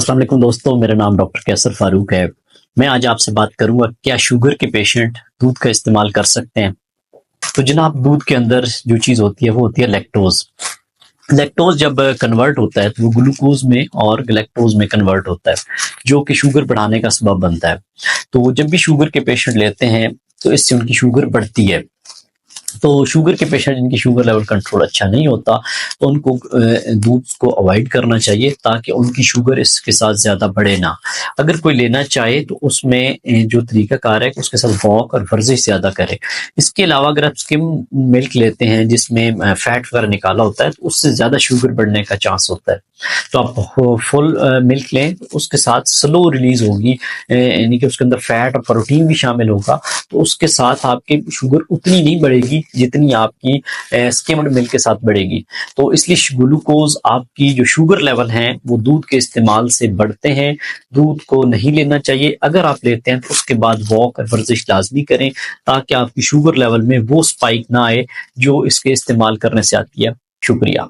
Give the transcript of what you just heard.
अस्सलाम वालेकुम दोस्तों, मेरा नाम डॉक्टर कैसर फारूक है। मैं आज आपसे बात करूँगा क्या शुगर के पेशेंट दूध का इस्तेमाल कर सकते हैं? तो जनाब दूध के अंदर जो चीज़ होती है वो होती है लैक्टोज़। लैक्टोज़ जब कन्वर्ट होता है तो वो ग्लूकोज़ में और गैलेक्टोज़ में कन्वर्ट होता है, जो कि शुगर बढ़ाने का सबब बनता है। तो जब भी शुगर के पेशेंट लेते हैं तो इससे उनकी शुगर बढ़ती है। तो शुगर के पेशेंट जिनकी शुगर लेवल कंट्रोल अच्छा नहीं होता तो उनको दूध को अवॉइड करना चाहिए ताकि उनकी शुगर इसके साथ ज़्यादा बढ़े ना। अगर कोई लेना चाहे तो उसमें जो तरीकाकार है उसके साथ वॉक और वर्जिश ज़्यादा करे। इसके अलावा अगर आप स्किम मिल्क लेते हैं जिसमें फैट वगैरह निकाला होता है तो उससे ज़्यादा शुगर बढ़ने का चांस होता है। तो आप फुल मिल्क लें तो उसके साथ स्लो रिलीज होगी, यानी कि उसके अंदर फैट और प्रोटीन भी शामिल होगा। तो उसके साथ आपकी शुगर उतनी नहीं बढ़ेगी जितनी आपकी स्किम्ड मिल्क के साथ बढ़ेगी। तो इसलिए ग्लूकोज आपकी जो शुगर लेवल हैं वो दूध के इस्तेमाल से बढ़ते हैं। दूध को नहीं लेना चाहिए। अगर आप लेते हैं तो उसके बाद वॉक और वर्जिश लाजमी करें ताकि आपकी शुगर लेवल में वो स्पाइक ना आए जो इसके इस्तेमाल करने से आती है। शुक्रिया।